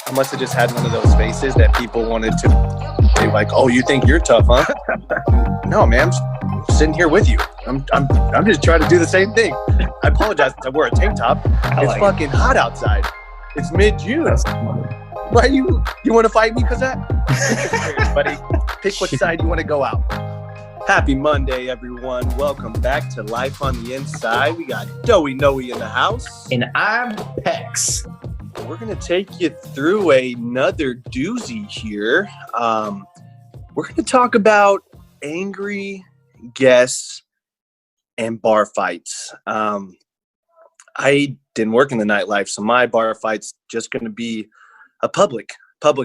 I must have just had one of those faces that people wanted to say, like, "Oh, you think you're tough, huh?" No, man, I'm sitting here with you. I'm just trying to do the same thing. I apologize if I wore a tank top. It's fucking hot outside. It's mid-June. Why you want to fight me because that? Buddy, pick which side you want to go out. Happy Monday, everyone. Welcome back to Life on the Inside. We got Noey in the house. And I'm Pecs. We're going to take you through another doozy here. We're going to talk about angry guests and bar fights. I didn't work in the nightlife, so my bar fight's just going to be a public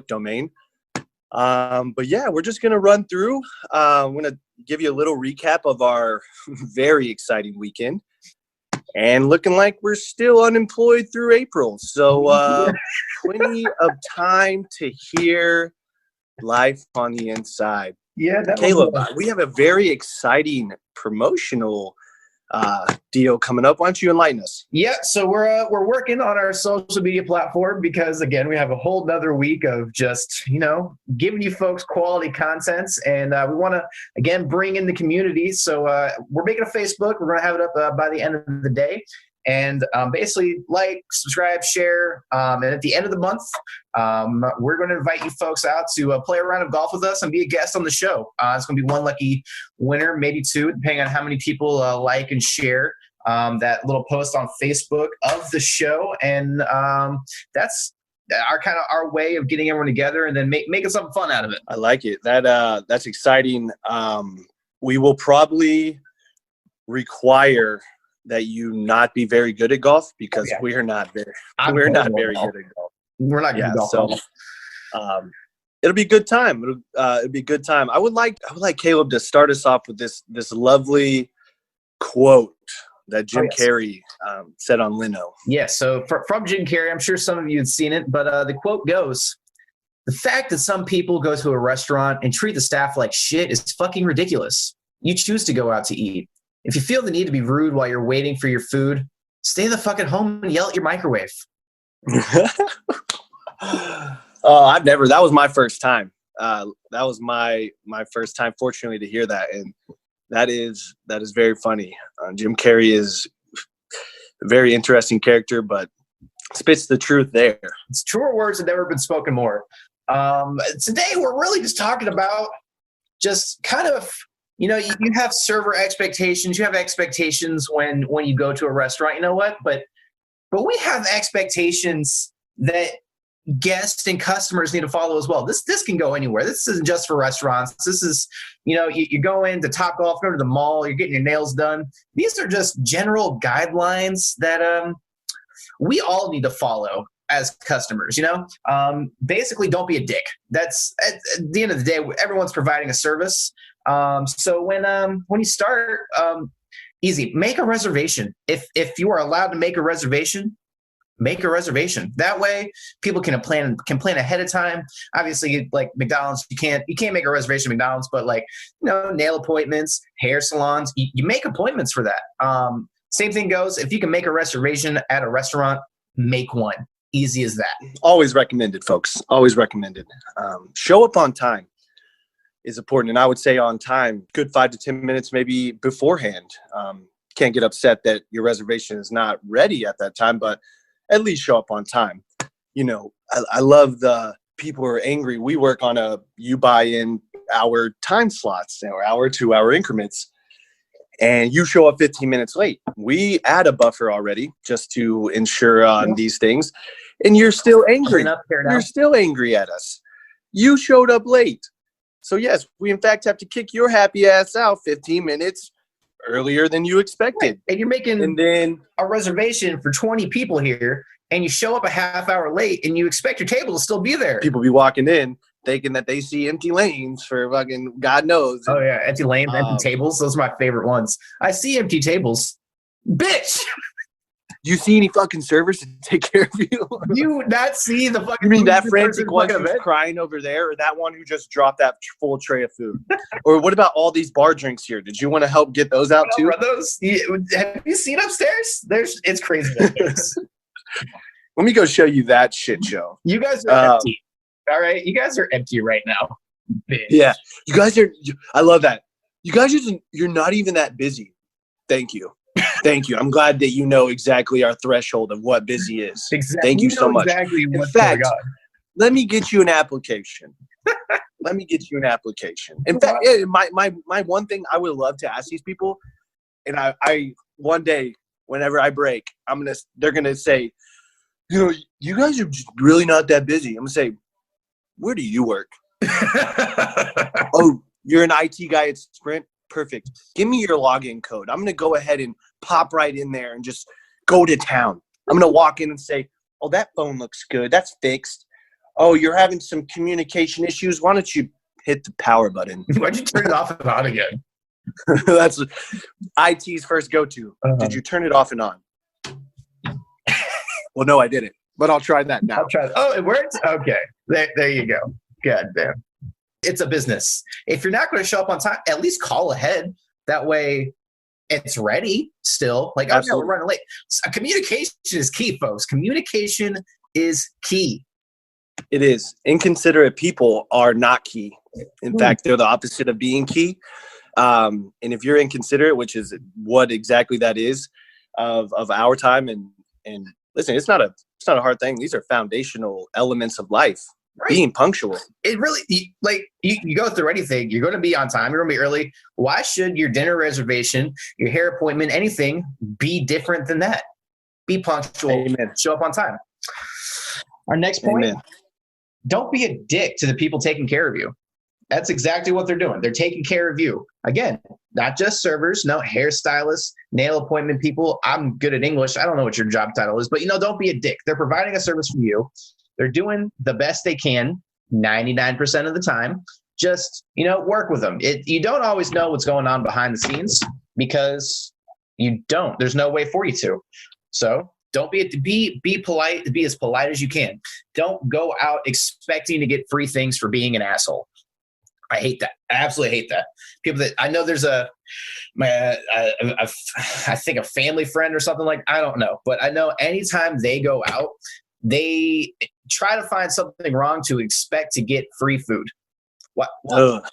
domain. But yeah, we're just going to run through. I'm going to give you a little recap of our very exciting weekend. And looking like we're still unemployed through April. So plenty of time to hear Life on the Inside. Yeah, Caleb, we have a very exciting promotional deal coming up. Why don't you enlighten us? Yeah, so we're working on our social media platform because, again, we have a whole nother week of just, giving you folks quality contents. And we want to, again, bring in the community. So we're making a Facebook. We're going to have it up by the end of the day. And basically like, subscribe, share. And at the end of the month, we're going to invite you folks out to play a round of golf with us and be a guest on the show. It's going to be one lucky winner, maybe two, depending on how many people like and share that little post on Facebook of the show. And that's our way of getting everyone together and then making something fun out of it. I like it. That's exciting. We will probably require that you not be very good at golf because we're not very good at golf. We're not good at golf. So it'll be a good time. It'll be a good time. I would like Caleb to start us off with this lovely quote that Jim Carrey said on Leno. Yes. So from Jim Carrey, I'm sure some of you had seen it, but the quote goes, "The fact that some people go to a restaurant and treat the staff like shit is fucking ridiculous. You choose to go out to eat. If you feel the need to be rude while you're waiting for your food, stay the fuck at home and yell at your microwave." I've never. That was my first time. That was my first time, fortunately, to hear that, and that is very funny. Jim Carrey is a very interesting character, but spits the truth there. It's truer words have never been spoken more. Today we're really just talking about just kind of. You have server expectations. You have expectations when you go to a restaurant. You know what? But we have expectations that guests and customers need to follow as well. This can go anywhere. This isn't just for restaurants. This is, you go into Topgolf, go to the mall, you're getting your nails done. These are just general guidelines that we all need to follow as customers. Basically, don't be a dick. That's at the end of the day. Everyone's providing a service. So when you start, easy, make a reservation. If you are allowed to make a reservation, make a reservation. That way people can plan ahead of time. Obviously, like McDonald's, you can't make a reservation at McDonald's, but nail appointments, hair salons, you make appointments for that. Same thing goes. If you can make a reservation at a restaurant, make one. Easy as that. Always recommended, folks. Always recommended. Show up on time is important. And I would say on time, good 5 to 10 minutes, maybe beforehand. Can't get upset that your reservation is not ready at that time, but at least show up on time. I love the people who are angry. We work on you buy in our time slots or hour, 2 hour increments, and you show up 15 minutes late. We add a buffer already just to ensure on these things. And you're still angry. You're still angry at us. You showed up late. So yes, we in fact have to kick your happy ass out 15 minutes earlier than you expected. Right. And you're making a reservation for 20 people here, and you show up a half hour late, and you expect your table to still be there. People be walking in thinking that they see empty lanes for fucking God knows. Oh yeah, empty lanes, empty tables. Those are my favorite ones. I see empty tables. Bitch! Do you see any fucking servers to take care of you? Do you not see the fucking... You mean that frantic one who's crying over there, or that one who just dropped that full tray of food? Or what about all these bar drinks here? Did you want to help get those out too? Have you seen upstairs? It's crazy upstairs. Let me go show you that shit show. You guys are empty. All right, you guys are empty right now. Bitch. Yeah, you guys are. I love that. You guys you're not even that busy. Thank you. Thank you. I'm glad that you know exactly our threshold of what busy is. Exactly. Thank you so much. Exactly In what's fact, going on. let me get you an application. Let me get you an application. In fact, my one thing I would love to ask these people, and I one day whenever I break, they're gonna say, you know, you guys are just really not that busy. I'm gonna say, where do you work? Oh, you're an IT guy at Sprint? Perfect. Give me your login code. I'm going to go ahead and pop right in there and just go to town. I'm going to walk in and say, oh, that phone looks good. That's fixed. Oh, you're having some communication issues. Why don't you hit the power button? Why'd you turn it off and on again? That's IT's first go-to. Did you turn it off and on? Well, no, I didn't. But I'll try that now. I'll try that. Oh, it worked? Okay. There you go. God damn. It's a business. If you're not going to show up on time, at least call ahead. That way it's ready still. Like, oh, no, we're running late. So communication is key, folks. Communication is key. It is. Inconsiderate people are not key. In fact, they're the opposite of being key. And if you're inconsiderate, which is what exactly that is of our time, and listen, it's not a hard thing. These are foundational elements of life. Right. Being punctual. It really, you go through anything, you're going to be on time, you're going to be early. Why should your dinner reservation, your hair appointment, anything be different than that? Be punctual. Amen. Show up on time. Our next point, Amen. Don't be a dick to the people taking care of you. That's exactly what they're doing. They're taking care of you. Again, not just servers, no, hairstylists, nail appointment people. I'm good at English. I don't know what your job title is, but, don't be a dick. They're providing a service for you. They're doing the best they can 99% of the time. Just, work with them. You don't always know what's going on behind the scenes because you don't. There's no way for you to. So don't be polite, be as polite as you can. Don't go out expecting to get free things for being an asshole. I hate that. I absolutely hate that. People that I know there's I think a family friend or something like, I don't know, but I know anytime they go out, they try to find something wrong to expect to get free food. Why would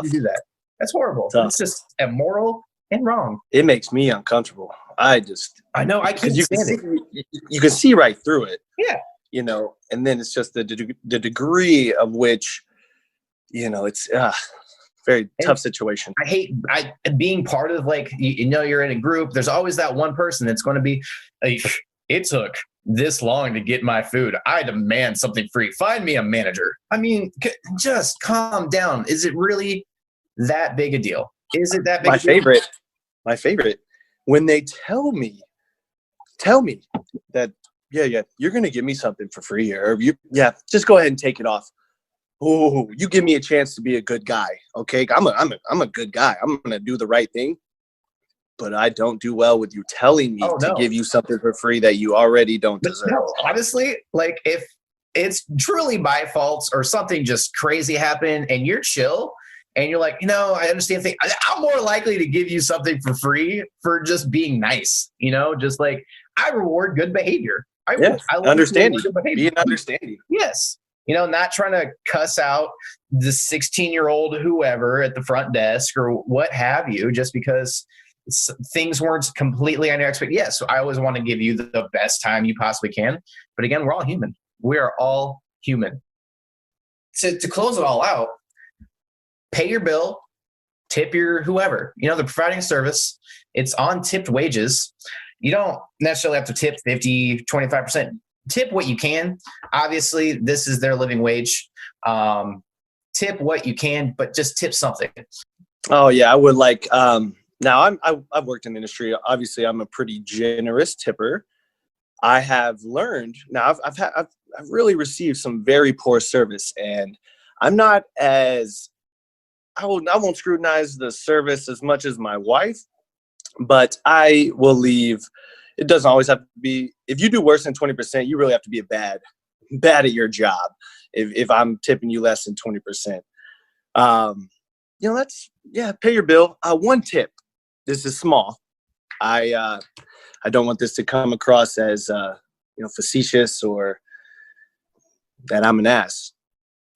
you do that? That's horrible. Tough. It's just immoral and wrong. It makes me uncomfortable. I know. I can't stand it. You can see right through it. Yeah. And then it's just the degree of which, it's very tough situation. I hate being part of you're in a group. There's always that one person that's going to be, it took this long to get my food. I demand something free. Find me a manager. I mean, just calm down. Is it really that big a deal? Is it that big? My favorite, when they tell me that, yeah, you're going to give me something for free, or just go ahead and take it off. Oh, you give me a chance to be a good guy. Okay. I'm a good guy. I'm going to do the right thing. But I don't do well with you telling me to give you something for free that you already don't deserve. No, honestly, if it's truly my fault or something just crazy happened and you're chill and you're like, I understand things, I'm more likely to give you something for free for just being nice. Just like I reward good behavior. I understanding. Being understanding. Yes. Not trying to cuss out the 16-year-old whoever at the front desk or what have you, just because things weren't completely on your expectation. Yes, so I always want to give you the best time you possibly can. But again, we're all human. We are all human. To close it all out, pay your bill, tip your whoever. They're providing a service. It's on tipped wages. You don't necessarily have to tip 50, 25%. Tip what you can. Obviously, this is their living wage. Tip what you can, but just tip something. Oh, yeah. I would like now, I've worked in the industry. Obviously, I'm a pretty generous tipper. I have learned now. I've really received some very poor service, and I'm not as I won't scrutinize the service as much as my wife, but I will leave. It doesn't always have to be. If you do worse than 20%, you really have to be bad at your job. If I'm tipping you less than 20%, pay your bill. One tip. This is small. I don't want this to come across as facetious or that I'm an ass,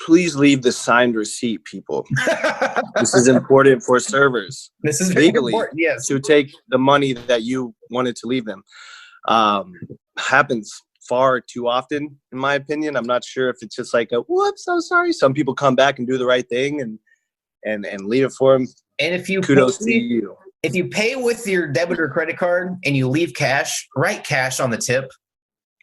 please leave the signed receipt, people. This is important for servers. This is legally important, yes. to take the money that you wanted to leave them. Happens far too often, in my opinion. I'm not sure if it's just like a whoops, so sorry. Some people come back and do the right thing and leave it for them. And if you kudos to you. If you pay with your debit or credit card and you leave cash, write cash on the tip.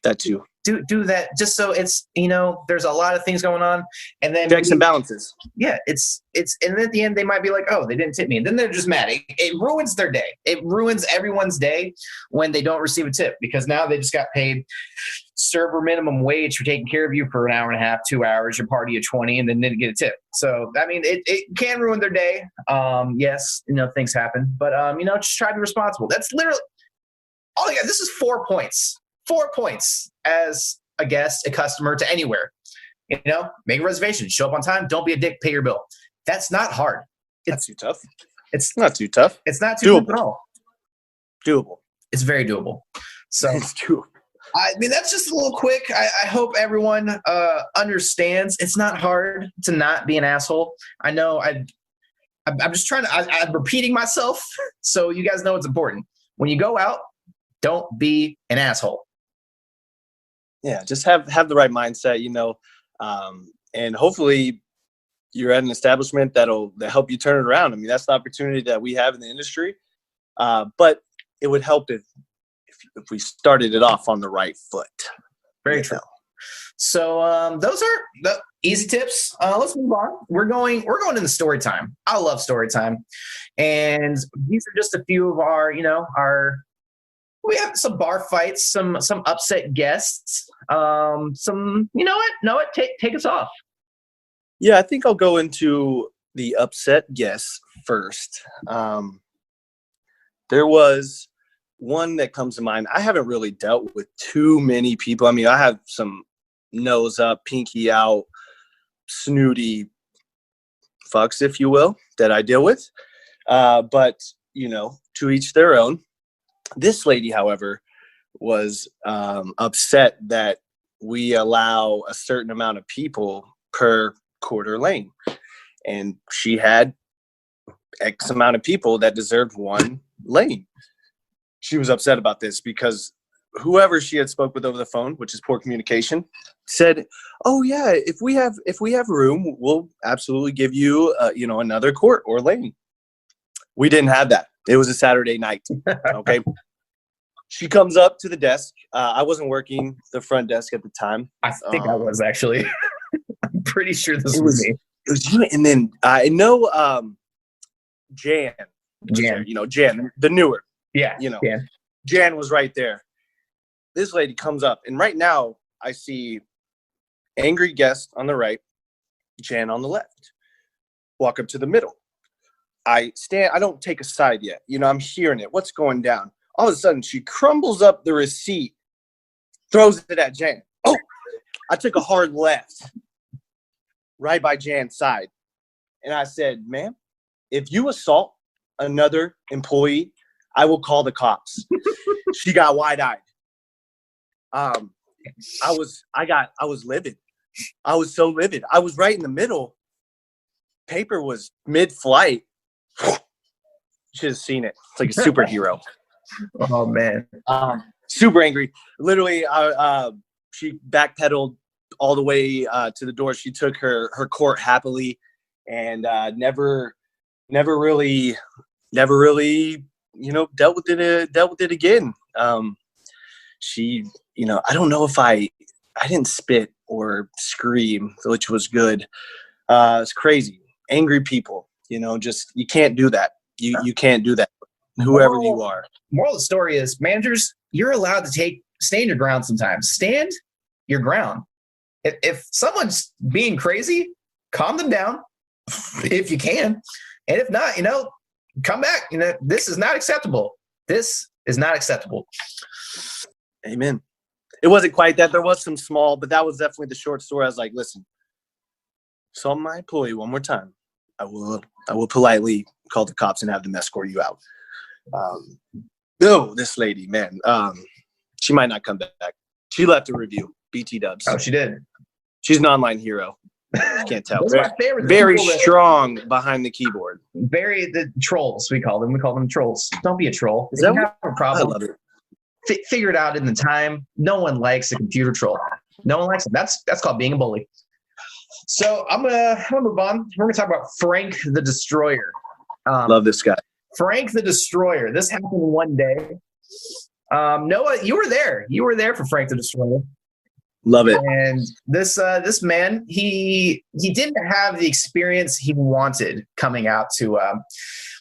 That too. Do that just so it's, there's a lot of things going on, and then checks and balances. Yeah, it's and at the end they might be like, oh, they didn't tip me, and then they're just mad. It ruins their day. It ruins everyone's day when they don't receive a tip, because now they just got paid server minimum wage for taking care of you for an hour and a half, 2 hours, your party of 20, and then didn't get a tip. So I mean, it can ruin their day. Yes, things happen, but just try to be responsible. That's literally all I got. This is 4 points. 4 points as a guest, a customer to anywhere. Make a reservation, show up on time, don't be a dick, pay your bill. That's not hard. It's not too tough. It's not too tough. It's not too tough at all. Doable. It's very doable. So it's doable. I mean, that's just a little quick. I hope everyone understands it's not hard to not be an asshole. I know I'm just trying to, I'm repeating myself so you guys know it's important. When you go out, don't be an asshole. Yeah, just have the right mindset, and hopefully you're at an establishment that'll help you turn it around. I mean, that's the opportunity that we have in the industry, but it would help if we started it off on the right foot. Very true. So those are the easy tips. Let's move on. We're going into story time. I love story time, and these are just a few of our we have some bar fights, some upset guests, some, Noah, take us off. Yeah, I think I'll go into the upset guests first. There was one that comes to mind. I haven't really dealt with too many people. I mean, I have some nose up, pinky out, snooty fucks, if you will, that I deal with. But, to each their own. This lady, however, was upset that we allow a certain amount of people per quarter lane. And she had X amount of people that deserved one lane. She was upset about this because whoever she had spoke with over the phone, which is poor communication, said, "Oh yeah, if we have room, we'll absolutely give you another court or lane." We didn't have that. It was a Saturday night. Okay. She comes up to the desk. I wasn't working the front desk at the time. I think I was actually. I'm pretty sure this was me. It was you. And then I know Jan. Jan. Jan, the newer. Yeah. Jan was right there. This lady comes up. And right now I see angry guest on the right, Jan on the left. Walk up to the middle. I stand. I don't take a side yet. I'm hearing it. What's going down? All of a sudden, she crumbles up the receipt, throws it at Jan. Oh, I took a hard left right by Jan's side. And I said, "Ma'am, if you assault another employee, I will call the cops." She got wide-eyed. I was livid. I was so livid. I was right in the middle. Paper was mid-flight. You should have seen it. It's like a superhero. Oh man. Super angry. Literally, she backpedaled all the way to the door. She took her court happily, and never really, dealt with it again. She, I don't know if I didn't spit or scream, which was good. It's crazy. Angry people. Just you can't do that. You can't do that. Whoever you are. Moral of the story is, managers, you're allowed to stand your ground sometimes. Stand your ground. If someone's being crazy, calm them down if you can. And if not, come back. This is not acceptable. This is not acceptable. Amen. It wasn't quite that. There was some small, but that was definitely the short story. I was like, listen, saw my employee one more time, I will politely call the cops and have them escort you out. No, this lady, man, she might not come back. She left a review. BT Dubs. Oh, she did. She's an online hero. You can't tell. That's my favorite. Very strong behind the keyboard. The trolls, we call them. We call them trolls. Don't be a troll. Is that if you have a problem, I love it. Figure it out in the time. No one likes a computer troll. No one likes it. That's called being a bully. So I'm gonna move on. We're gonna talk about Frank the Destroyer. Love this guy. Frank the Destroyer. This happened one day. Noah, you were there. You were there for Frank the Destroyer. Love it. And this man, he didn't have the experience he wanted coming out to.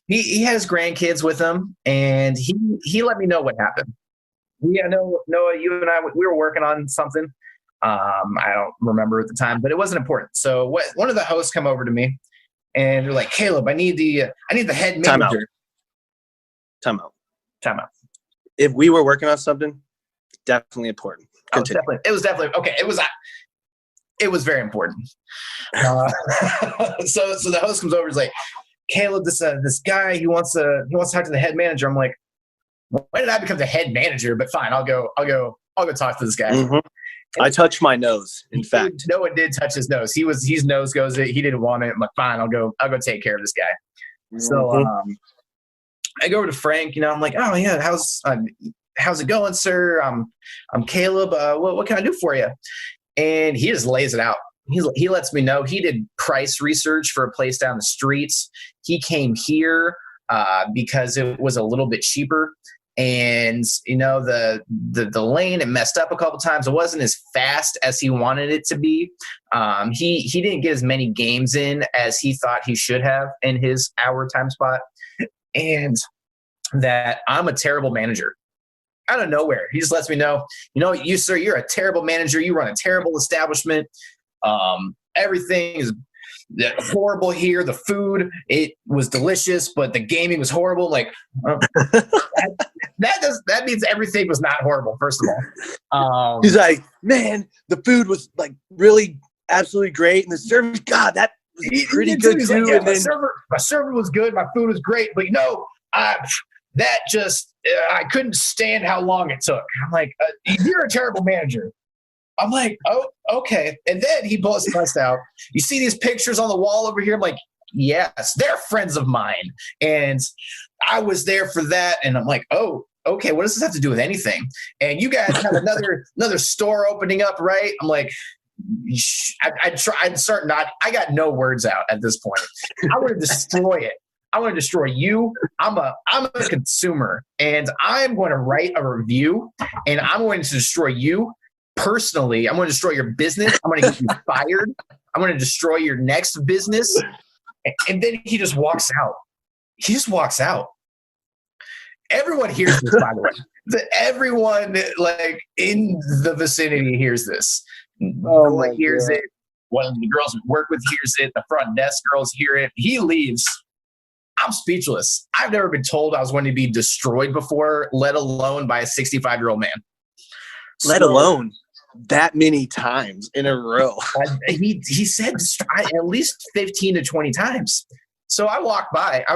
He had his grandkids with him, and he let me know what happened. Yeah, Noah, you and I, we were working on something. I don't remember at the time, but it wasn't important. So one of the hosts come over to me, and they're like, "Caleb, I need the head manager." Time out. If we were working on something, definitely important. It was definitely okay. It was very important. So the host comes over. He's like, "Caleb, this guy, he wants to talk to the head manager." I'm like, "When did I become the head manager?" But fine, I'll go talk to this guy. Mm-hmm. I touched my nose. In fact, Noah did touch his nose. His nose goes. He didn't want it. I'm like, fine, I'll go take care of this guy. Mm-hmm. So I go over to Frank. I'm like, "Oh yeah, how's it going, sir? I'm Caleb. What can I do for you?" And he just lays it out. He lets me know he did price research for a place down the streets. He came here because it was a little bit cheaper. And the lane, it messed up a couple times. It wasn't as fast as he wanted it to be. He didn't get as many games in as he thought he should have in his hour time spot. And that I'm a terrible manager. Out of nowhere, he just lets me know, you, sir, you're a terrible manager. You run a terrible establishment. Everything is horrible here. The food, it was delicious, but the gaming was horrible. Like that means everything was not horrible. First of all, he's like, "Man, the food was like really absolutely great, and the service, God, that was pretty good too." Like, yeah, and my server was good. My food was great, but I couldn't stand how long it took. I'm like, "You're a terrible manager." I'm like, "Oh, okay." And then he busts out, "You see these pictures on the wall over here?" I'm like, "Yes, they're friends of mine. And I was there for that." And I'm like, "Oh, okay. What does this have to do with anything? And you guys have another store opening up, right?" I'm like, I'd start not. I got no words out at this point. I want to destroy it. I want to destroy you. I'm a consumer, and I'm going to write a review, and I'm going to destroy you personally. I'm going to destroy your business. I'm going to get you fired. I'm going to destroy your next business. And then he just walks out. Everyone hears this, by the way. Everyone like in the vicinity hears this. Noah hears it. One of the girls we work with hears it. The front desk girls hear it. He leaves. I'm speechless. I've never been told I was going to be destroyed before, let alone by a 65-year-old man. Let alone that many times in a row. He said at least 15 to 20 times. So I walk back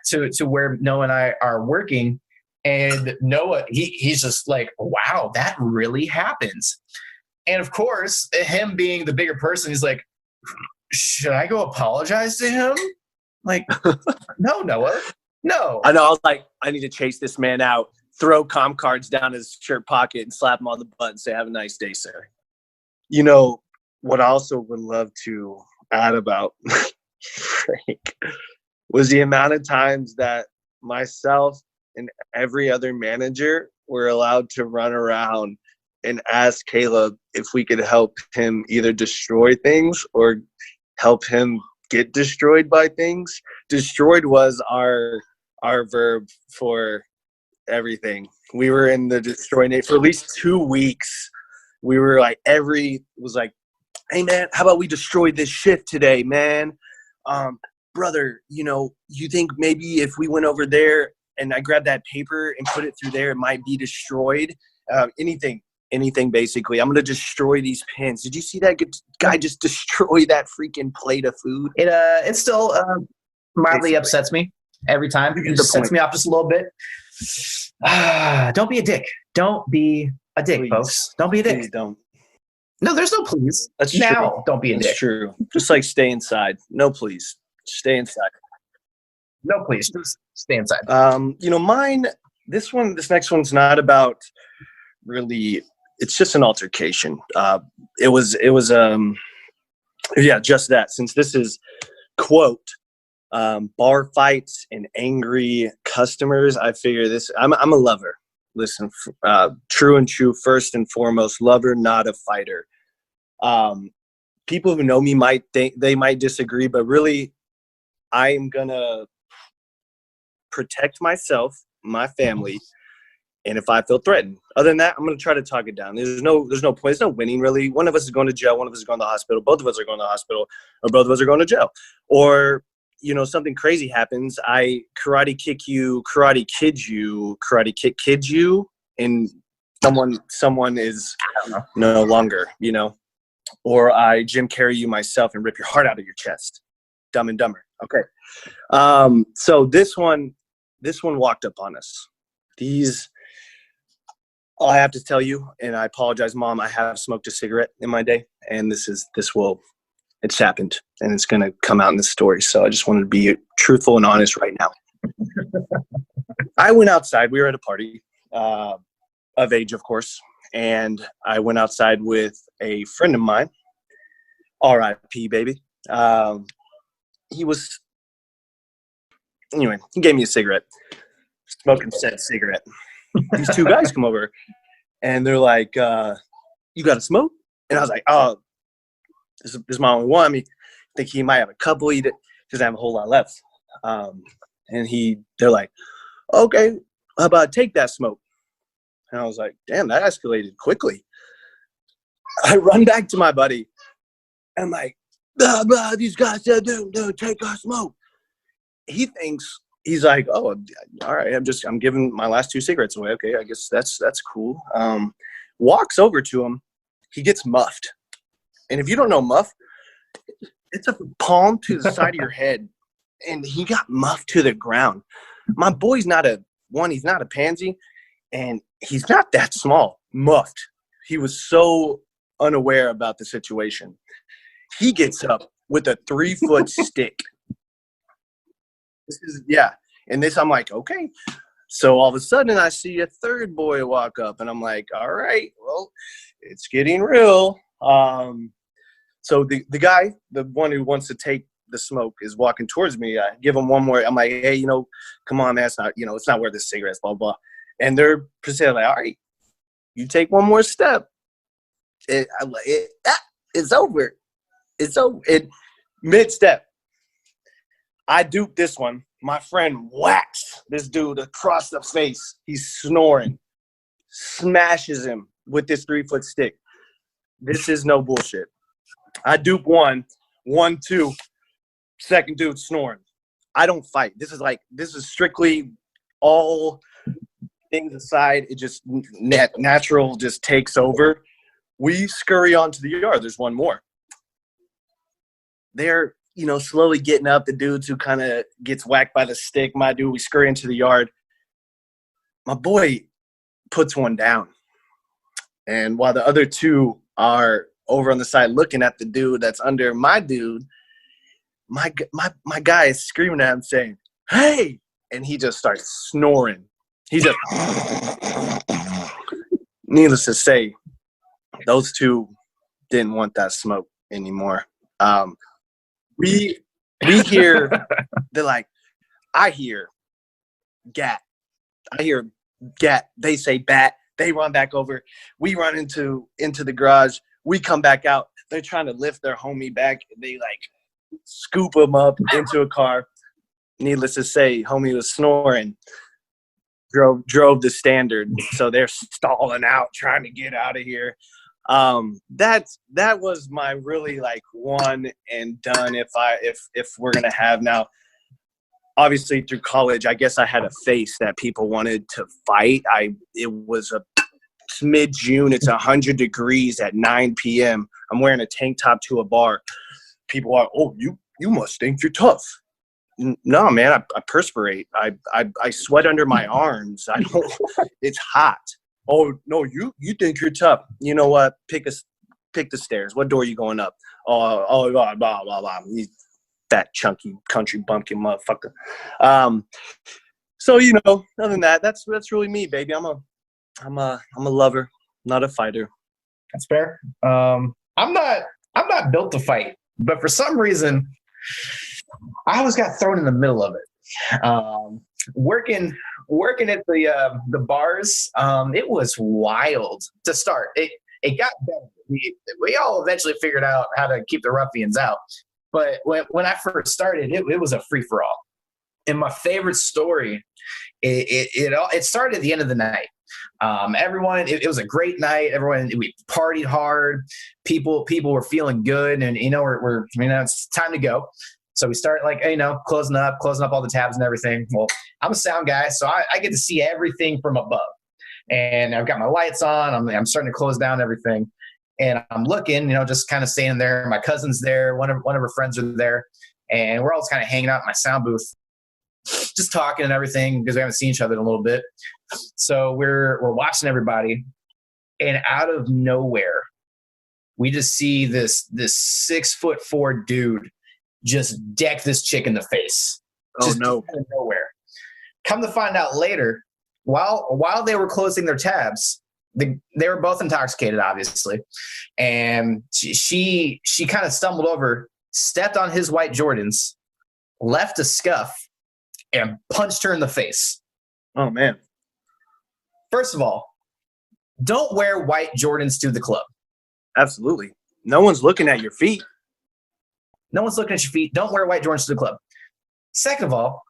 to where Noah and I are working, and Noah, he's just like, "Wow, that really happens." And of course, him being the bigger person, he's like, "Should I go apologize to him?" Like, "No, Noah, no." I know. I was like, I need to chase this man out, throw comp cards down his shirt pocket and slap him on the butt and say, "Have a nice day, sir." What I also would love to add about Frank was the amount of times that myself and every other manager were allowed to run around and ask Caleb if we could help him either destroy things or help him get destroyed by things. Destroyed was our verb for everything. We were in the destroy name for at least 2 weeks. We were like, was like, "Hey man, how about we destroy this shift today, man? Brother, you think maybe if we went over there and I grabbed that paper and put it through there, it might be destroyed?" Anything basically. "I'm gonna destroy these pins. Did you see that guy just destroy that freaking plate of food?" It still mildly upsets me every time. It just sets me off just a little bit. Don't be a dick. don't be a dick, Please. folks. Don't be a dick. Please don't. No, there's no please. That's now, true. don't be a That's dick. true. Just like stay inside. No, please. Stay inside. No, please. Just stay inside. Mine, this next one's not about really, it's just an altercation. It was just that. Since this is, quote, bar fights and angry customers, I figure this, I'm a lover. Listen, true, first and foremost, lover, not a fighter. People who know me might disagree, but really, I am gonna protect myself, my family, and if I feel threatened. Other than that, I'm gonna try to talk it down. There's no point. There's no winning really. One of us is going to jail. One of us is going to the hospital. Both of us are going to the hospital, or both of us are going to jail. Or something crazy happens. I karate kick you, karate kid you, karate kick kids you, and someone is no longer, or I Jim carry you myself and rip your heart out of your chest. Dumb and Dumber. Okay. So this one walked up on us. I have to tell you, and I apologize, Mom, I have smoked a cigarette in my day, and it's happened, and it's going to come out in this story. So I just wanted to be truthful and honest right now. I went outside. We were at a party of age, of course, and I went outside with a friend of mine, R.I.P. baby. He gave me a cigarette, smoking said cigarette. These two guys come over, and they're like, you got to smoke? And I was like, oh, this is my only one. I think he might have a couple. He doesn't have a whole lot left. And they're like, okay, how about take that smoke? And I was like, damn, that escalated quickly. I run back to my buddy, and I'm like, blah, blah, these guys said, don't take our smoke. He thinks, he's like, oh, all right, I'm giving my last 2 cigarettes away. Okay, I guess that's cool. Walks over to him. He gets muffed. And if you don't know muff, it's a palm to the side of your head. And he got muffed to the ground. My boy's he's not a pansy, and he's not that small. Muffed. He was so unaware about the situation. He gets up with a 3-foot stick. And I'm like, okay. So all of a sudden I see a third boy walk up, and I'm like, all right, well, it's getting real. So the guy, the one who wants to take the smoke, is walking towards me. I give him one more. I'm like, hey, come on, man. It's not, it's not worth the cigarettes, blah, blah. And they're saying like, all right, you take one more step. It's over. It's over. Mid-step. I duped this one. My friend whacks this dude across the face. He's snoring. Smashes him with this 3-foot stick. This is no bullshit. I dupe 1, 2, second dude snoring. I don't fight. This is strictly all things aside. It just natural just takes over. We scurry onto the yard. There's one more. They're, slowly getting up. The dudes who kind of gets whacked by the stick, my dude, we scurry into the yard. My boy puts one down. And while the other 2 are over on the side looking at the dude that's under my dude, my guy is screaming at him saying, hey! And he just starts snoring. He just, needless to say, those 2 didn't want that smoke anymore. We hear, they're like, I hear gat. I hear gat. They say bat. They run back over. We run into the garage. We come back out. They're trying to lift their homie back. They scoop him up into a car. Needless to say, homie was snoring. Drove the standard. So they're stalling out, trying to get out of here. That was my really one and done. If we're gonna have now, obviously through college, I guess I had a face that people wanted to fight. It was mid-June. It's 100 degrees at 9 p.m. I'm wearing a tank top to a bar. People are, oh, you must think you're tough. No, man, I perspirate. I sweat under my arms. It's hot. Oh no, you think you're tough? You know what? Pick the stairs. What door are you going up? Blah blah blah blah. You fat chunky country bumpkin motherfucker. So other than that, that's really me, baby. I'm a lover, not a fighter. That's fair. I'm not built to fight, but for some reason, I always got thrown in the middle of it. Working at the bars, it was wild to start. It got better. We all eventually figured out how to keep the ruffians out. But when I first started, it was a free for all. And my favorite story, it started at the end of the night. Everyone, it was a great night. We partied hard. People were feeling good, and we're it's time to go. So we start closing up all the tabs and everything. Well, I'm a sound guy, so I get to see everything from above, and I've got my lights on. I'm starting to close down everything, and I'm looking, just kind of standing there. My cousin's there. One of her friends are there, and we're all just kind of hanging out in my sound booth, just talking and everything because we haven't seen each other in a little bit. So we're watching everybody, and out of nowhere, we just see this 6'4" dude just deck this chick in the face. Oh no! Out of nowhere. Come to find out later, while they were closing their tabs, they were both intoxicated, obviously, and she kind of stumbled over, stepped on his white Jordans, left a scuff, and punched her in the face. Oh man! First of all, don't wear white Jordans to the club. Absolutely. No one's looking at your feet. No one's looking at your feet. Don't wear white Jordans to the club. Second of all,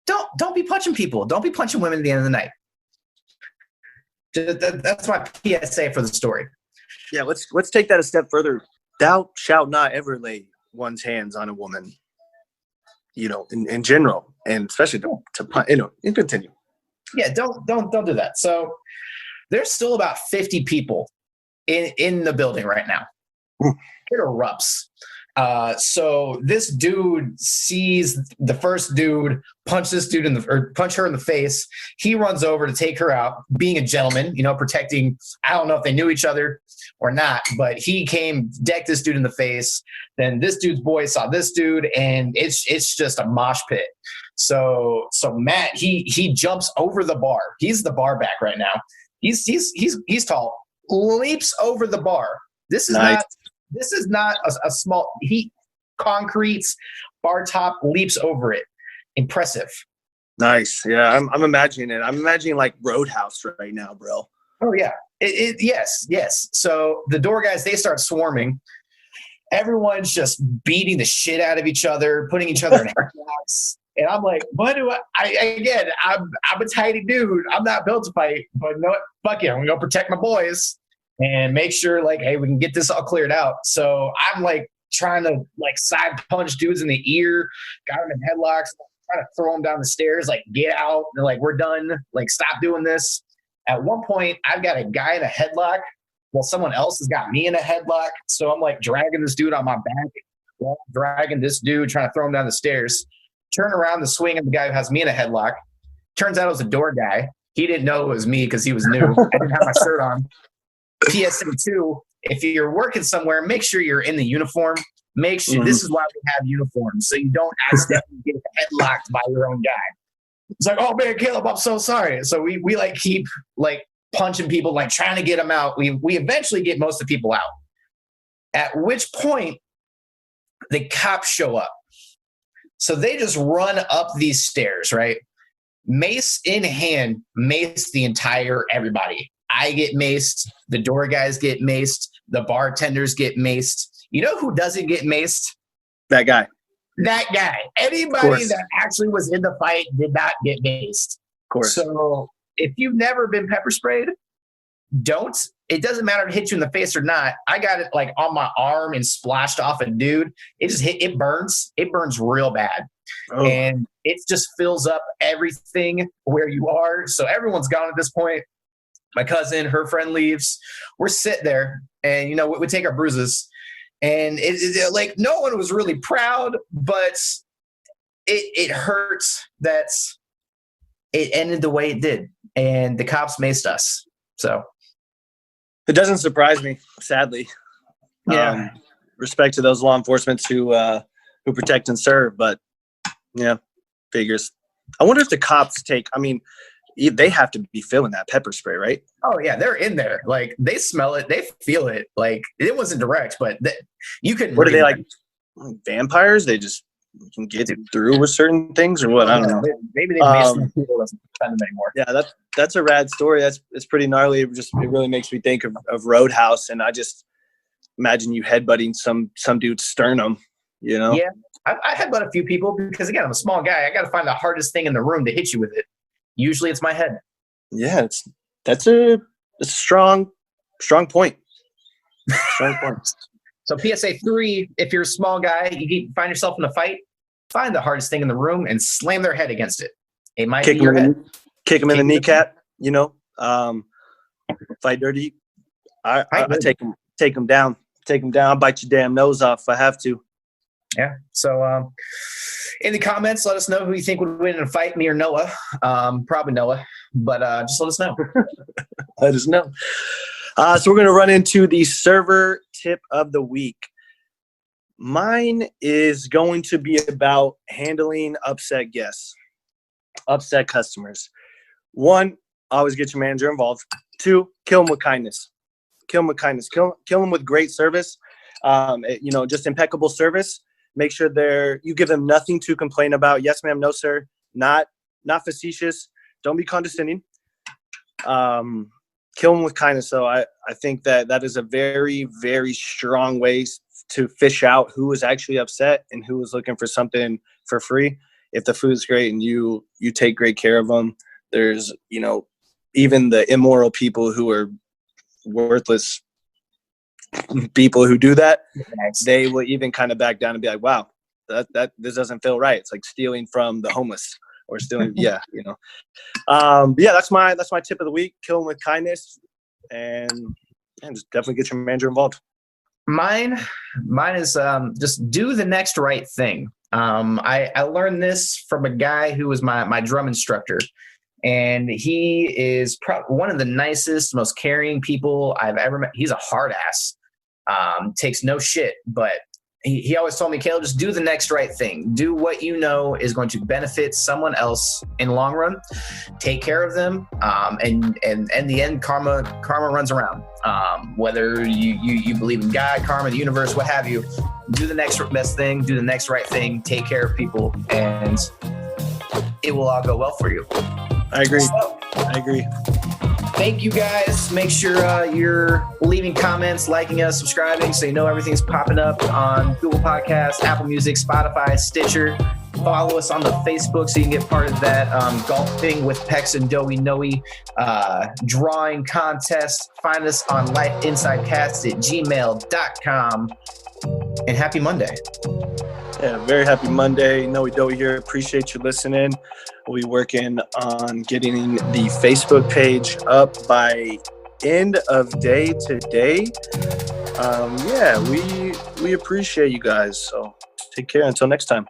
don't be punching people. Don't be punching women at the end of the night. That's my PSA for the story. Yeah, let's take that a step further. Thou shalt not ever lay one's hands on a woman, in general, and especially to punch, and continue. Yeah, don't do that. So there's still about 50 people in the building right now. It erupts. So this dude sees the first dude punch her in the face. He runs over to take her out, being a gentleman, protecting. I don't know if they knew each other or not, but he came, decked this dude in the face. Then this dude's boy saw this dude, and it's just a mosh pit. So Matt, he jumps over the bar. He's the bar back right now. He's tall. Leaps over the bar. This is nice. This is not a small. He concretes bar top, leaps over it. Impressive. Nice. Yeah, I'm imagining it. I'm imagining like Roadhouse right now, bro. Oh yeah. Yes. So the door guys, they start swarming. Everyone's just beating the shit out of each other, putting each other in headlocks. And I'm like, what do I'm a tiny dude. I'm not built to fight, but you know what? Fuck it. I'm gonna go protect my boys and make sure, hey, we can get this all cleared out. So I'm trying to side punch dudes in the ear, got them in headlocks, trying to throw them down the stairs, get out. They're we're done. Stop doing this. At one point, I've got a guy in a headlock while someone else has got me in a headlock. So I'm dragging this dude on my back while I'm dragging this dude, trying to throw him down the stairs. Turn around the swing of the guy who has me in a headlock. Turns out it was a door guy. He didn't know it was me because he was new. I didn't have my shirt on. PSA 2, if you're working somewhere, make sure you're in the uniform. Make sure this is why we have uniforms, so you don't accidentally get headlocked by your own guy. It's oh man, Caleb, I'm so sorry. So we keep punching people, trying to get them out. We eventually get most of the people out. At which point the cops show up. So they just run up these stairs, right? Mace in hand, mace the entire everybody. I get maced. The door guys get maced. The bartenders get maced. You know who doesn't get maced? That guy. That guy. Anybody that actually was in the fight did not get maced. Of course. So if you've never been pepper sprayed, don't. It doesn't matter if it hits you in the face or not. I got it on my arm and splashed off a dude. It just hit. It burns. It burns real bad. Oh. And it just fills up everything where you are. So everyone's gone at this point. My cousin, her friend leaves. We're sitting there, and we take our bruises, and no one was really proud, but it hurts that it ended the way it did. and the cops maced us. So it doesn't surprise me, sadly. yeah, Respect to those law enforcement who protect and serve, but yeah, figures. I wonder if the cops they have to be feeling that pepper spray, right? oh yeah, they're in there. Like they smell it, they feel it. Like it wasn't direct, but you couldn't. What are they like vampires? They just can get through with certain things, or what? I don't know. Maybe they made some people doesn't defend them anymore. Yeah, that's a rad story. It's pretty gnarly. It really makes me think of Roadhouse, and I just imagine you headbutting some dude's sternum. You know? Yeah, I headbutt a few people because again, I'm a small guy. I got to find the hardest thing in the room to hit you with it. Usually, it's my head. Yeah, that's a strong point. Strong point. So PSA 3, if you're a small guy, you find yourself in a fight, find the hardest thing in the room and slam their head against it. It might be your head. Kick them in the kneecap, fight dirty. I take them down. I'll bite your damn nose off if I have to. Yeah. So in the comments, let us know who you think would win in a fight, me or Noah. Probably Noah, but just let us know. Let us know. So we're going to run into the server tip of the week. Mine is going to be about handling upset guests, upset customers. 1, always get your manager involved. 2, kill them with kindness. Kill them with great service. Just impeccable service. Make sure you give them nothing to complain about. Yes, ma'am. No, sir. Not facetious. Don't be condescending. Kill them with kindness. So I think that is a very, very strong way to fish out who is actually upset and who is looking for something for free. If the food is great and you take great care of them, there's, even the immoral people who are worthless people who do that, they will even kind of back down and be like, wow, that this doesn't feel right. It's like stealing from the homeless or stealing. Yeah. That's my tip of the week. Kill them with kindness and just definitely get your manager involved. Mine is just do the next right thing. I learned this from a guy who was my drum instructor, and he is one of the nicest, most caring people I've ever met. He's a hard ass, takes no shit, but he always told me, Caleb, just do the next right thing. Do what you know is going to benefit someone else in the long run. Take care of them, and in the end, karma runs around. Whether you believe in God, karma, the universe, what have you, do the next best thing, do the next right thing, take care of people, and it will all go well for you. I agree. Thank you guys. Make sure you're leaving comments, liking us, subscribing so you know everything's popping up on Google Podcasts, Apple Music, Spotify, Stitcher. Follow us on the Facebook so you can get part of that golfing with Pecs and Noey drawing contest. Find us on lifeinsidecast@gmail.com. And happy Monday. Yeah, very happy Monday. Noey here. Appreciate you listening. We'll be working on getting the Facebook page up by end of day today. We appreciate you guys. So take care until next time.